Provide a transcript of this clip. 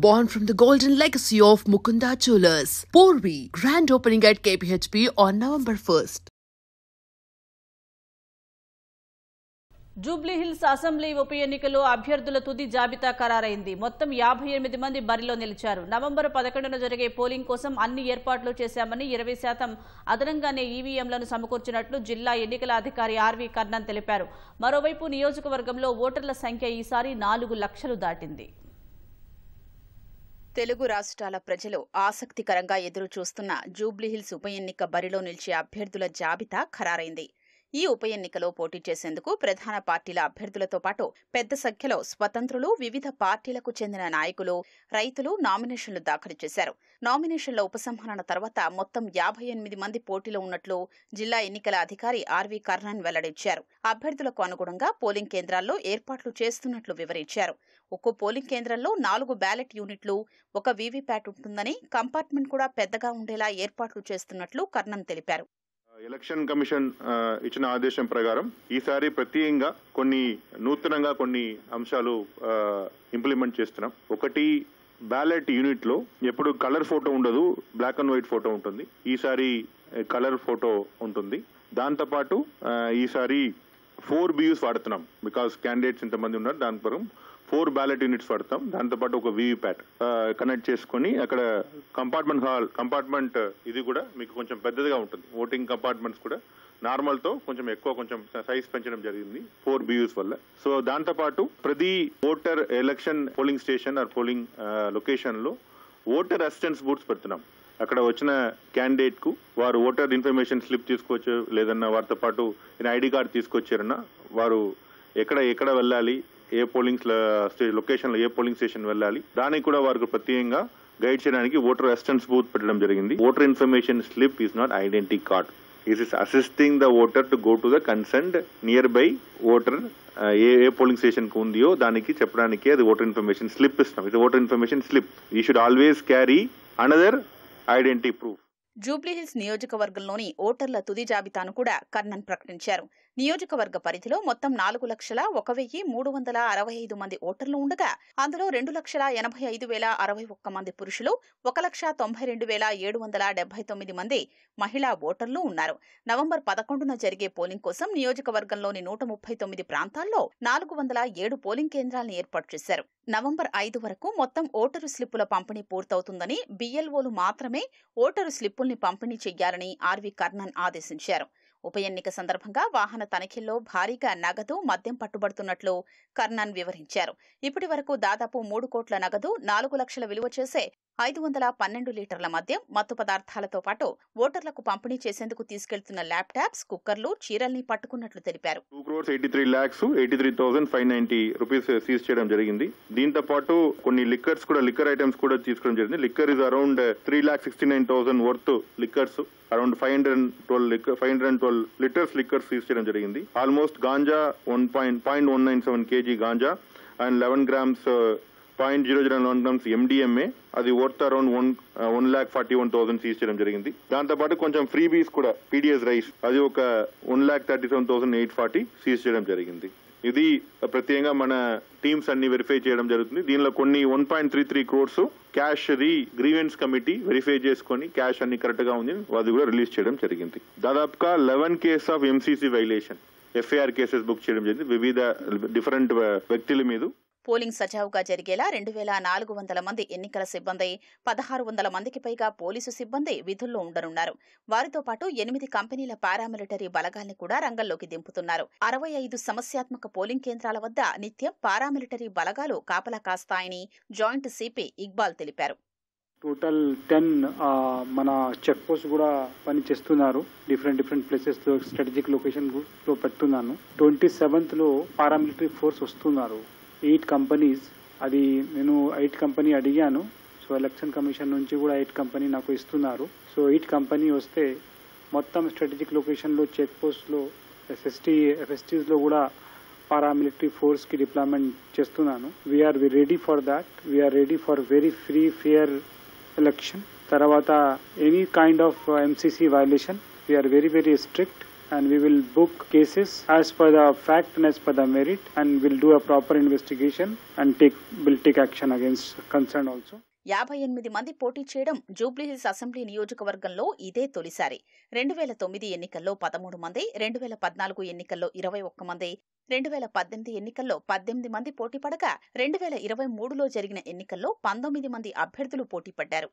born from the golden legacy of Mukunda Jewelers. Porvi, grand opening at KPHP on November 1st. Jubilee hills assembly ఉప ఎన్నికలో అభ్యర్థుల తుది జాబితా ఖరారైంది. మొత్తం 58 మంది బరిలో నిలిచారు. నవంబర్ 11న జరిగే పోలింగ్ కోసం అన్ని ఏర్పాట్లు చేశామని 20% అదనంగానే ఈవీఎంలను సమకూర్చినట్లు జిల్లా ఎన్నికల అధికారి ఆర్వి కర్ణన్ తెలిపారు. మరోవైపు నియోజకవర్గంలో ఓటర్ల సంఖ్య ఈసారి 4 లక్షలు దాటింది. తెలుగు రాష్ట్రాల ప్రజలు ఆసక్తికరంగా ఎదురుచూస్తున్న జూబ్లీహిల్స్ ఉప ఎన్నిక బరిలో నిలిచే అభ్యర్థుల జాబితా ఖరారైంది. ఈ ఉప ఎన్నికలో పోటీ చేసేందుకు ప్రధాన పార్టీల అభ్యర్థులతో పాటు పెద్ద సంఖ్యలో స్వతంత్రులు, వివిధ పార్టీలకు చెందిన నాయకులు, రైతులు నామినేషన్లు దాఖలు చేశారు. నామినేషన్ల ఉపసంహరణ తర్వాత మొత్తం 58 మంది పోటీలో ఉన్నట్లు జిల్లా ఎన్నికల అధికారి ఆర్వి కర్ణన్ వెల్లడించారు. అభ్యర్థులకు అనుగుణంగా పోలింగ్ కేంద్రాల్లో ఏర్పాట్లు చేస్తున్నట్లు వివరించారు. ఒక్కో పోలింగ్ కేంద్రంలో 4 బ్యాలెట్ యూనిట్లు, 1 వీవీప్యాట్ ఉంటుందని, కంపార్ట్మెంట్ కూడా పెద్దగా ఉండేలా ఏర్పాట్లు చేస్తున్నట్లు కర్ణన్ తెలిపారు. ఎలక్షన్ కమిషన్ ఇచ్చిన ఆదేశం ప్రకారం ఈసారి ప్రత్యేకంగా నూతనంగా కొన్ని అంశాలు ఇంప్లిమెంట్ చేస్తున్నాం. ఒకటి, బ్యాలెట్ యూనిట్ లో ఎప్పుడు కలర్ ఫోటో ఉండదు, బ్లాక్ అండ్ వైట్ ఫోటో ఉంటుంది. ఈసారి కలర్ ఫోటో ఉంటుంది. దాంతోపాటు ఈసారి 4 BUs వాడుతున్నాం. బికాస్ క్యాండిడేట్స్ ఇంతమంది ఉన్నారు, దాని ప్రకారం 4 బ్యాలెట్ యూనిట్స్ వాడతాం. దాంతోపాటు 1 వీవీప్యాట్ కనెక్ట్ చేసుకుని అక్కడ కంపార్ట్మెంట్ ఇది కూడా మీకు కొంచెం పెద్దదిగా ఉంటుంది. ఓటింగ్ కంపార్ట్మెంట్స్ కూడా నార్మల్ తో కొంచెం సైజ్ పెంచడం జరిగింది 4 BUs వల్ల. సో దాంతోపాటు ప్రతి voter election polling station or polling location లో ఓటర్ అసిస్టెన్స్ బూత్స్ పెడుతున్నాం. అక్కడ వచ్చిన క్యాండిడేట్ కు వారు ఓటర్ ఇన్ఫర్మేషన్ స్లిప్ తీసుకోవచ్చు, లేదన్నా వారితో పాటు ఐడి కార్డు తీసుకొచ్చారన్నా వారు ఎక్కడ వెళ్ళాలి, ఏ పోలింగ్ లొకేషన్ లో ఏ పోలింగ్ స్టేషన్ వెళ్ళాలి, దానికి కూడా వారికి ప్రత్యేకంగా గైడ్ చేయడానికి ఓటర్ అసిస్టెన్స్ బూత్ పెట్టడం జరిగింది. Voter information slip is not identity card. It is assisting the voter to go to the concerned near by voter. A polling station కు ఉందో దానికి చెప్పడానికి అది ఓటర్ ఇన్ఫర్మేషన్ స్లిప్ ఇస్తాం. ఇది voter information slip. You should always carry another identity proof. Jubilee Hills నియోజకవర్గంలోని ఓటర్ల తుది జాబితాను కూడా కర్ణన్ ప్రకటించారు. నియోజకవర్గ పరిధిలో మొత్తం 4,01,365 మంది ఓటర్లు ఉండగా అందులో 2,85,061 మంది పురుషులు, 1,92,779 మంది మహిళా ఓటర్లు ఉన్నారు. నవంబర్ 11న జరిగే పోలింగ్ కోసం నియోజకవర్గంలోని 139 ప్రాంతాల్లో 407 పోలింగ్ కేంద్రాలను ఏర్పాటు చేశారు. నవంబర్ 5 వరకు మొత్తం ఓటరు స్లిప్పుల పంపిణీ పూర్తవుతుందని, BLOలు మాత్రమే ఓటరు స్లిప్పుల్ని పంపిణీ చెయ్యాలని ఆర్వి కర్ణన్ ఆదేశించారు. ఉప ఎన్నిక సందర్భంగా వాహన తనిఖీల్లో భారీగా నగదు, మద్యం పట్టుబడుతున్నట్లు కర్ణన్ వివరించారు. ఇప్పటి వరకు దాదాపు 3 కోట్ల నగదు, 4 లక్షల విలువ చేసే 512 లీటర్ల మద్యం, మత్తు పదార్థాలతో పాటు ఓటర్లకు పంపిణీ చేసేందుకు తీసుకెళ్తున్న ల్యాప్టాప్స్, కుక్కర్లు, చీరల్ని పట్టుకున్నట్లు తెలిపారు. 2,83,83,590 రూపీస్ సీజ్ చేయడం జరిగింది. దీంతో పాటు కొన్ని లిక్కర్ ఐటమ్స్ కూడా తీసుకోవడం జరిగింది. Liquor is around 3,69,000 worth liquors, around 512 litres liquors seize చేయడం జరిగింది. Almost ganja 0.197 kg ganja and 11 grams 0.001 grams MDMA, అది వర్త్ అరౌండ్ 1,41,000 సీజ్ చేయడం జరిగింది. దాంతోపాటు కొంచెం ఫ్రీబీస్ కూడా, PDS రైస్, అది ఒక 1,37,840 సీజ్ చేయడం జరిగింది. ఇది ప్రత్యేకంగా మన టీమ్స్ అన్ని వెరిఫై చేయడం జరుగుతుంది. దీనిలో కొన్ని 1.33 crores cash the grievance committee verify చేసుకుని క్యాష్ అన్ని కరెక్ట్ గా ఉంది, అది కూడా రిలీజ్ చేయడం జరిగింది. దాదాపుగా 11 cases of MCC violation, FIR cases book చేయడం జరిగింది వివిధ డిఫరెంట్ వ్యక్తుల మీద. పోలింగ్ సజావుగా జరిగేలా 2,400 మంది ఎన్నికల సిబ్బంది, 1,600 మందికి పైగా పోలీసు సిబ్బంది విధుల్లో ఉండనున్నారు. వారితో పాటు 8 కంపెనీల పారామిలిటరీ బలగాల్ని కూడా రంగంలోకి దింపుతున్నారు. 65 సమస్యాత్మక పోలింగ్ కేంద్రాల వద్ద నిత్యం పారామిలిటరీ బలగాలు కాపలా కాస్తాయని జాయింట్ సిపి ఇక్బాల్ తెలిపారు. టోటల్ 10 మన చెక్ పోస్ట్ కూడా పనిచేస్తున్నారు. డిఫరెంట్ ప్లేసెస్ లో స్ట్రాటజిక్ లొకేషన్ లో పెడుతున్నాను. 27th లో పారామిలిటరీ ఫోర్స్ వస్తున్నారు. 8 కంపెనీస్, అది నేను 8 కంపెనీ అడిగాను. సో ఎలక్షన్ కమిషన్ నుంచి కూడా 8 కంపెనీ నాకు ఇస్తున్నారు. సో 8 కంపెనీ వస్తే మొత్తం స్ట్రాటజిక్ లొకేషన్లో చెక్ పోస్ట్లో FSTs లో కూడా పారామిలిటరీ ఫోర్స్కి డిప్లాయ్మెంట్ చేస్తున్నాను. We're ready for that. We're ready for very free fair election. తర్వాత any kind of MCC violation we're very strict. and we will book cases as per the fact and as per the merit, and we'll do a proper investigation and will take action against concerned also. 58 మంది పోటీ చేయడం Jubilee Hills assembly నియోజకవర్గంలో ఇదే తొలిసారి. 2009 ఎన్నికల్లో 13 మంది, 2014 ఎన్నికల్లో 21 మంది, 2018 ఎన్నికల్లో 18 మంది పోటీ పడగా 2023లో జరిగిన ఎన్నికల్లో 19 మంది అభ్యర్థులు పోటీ పడ్డారు.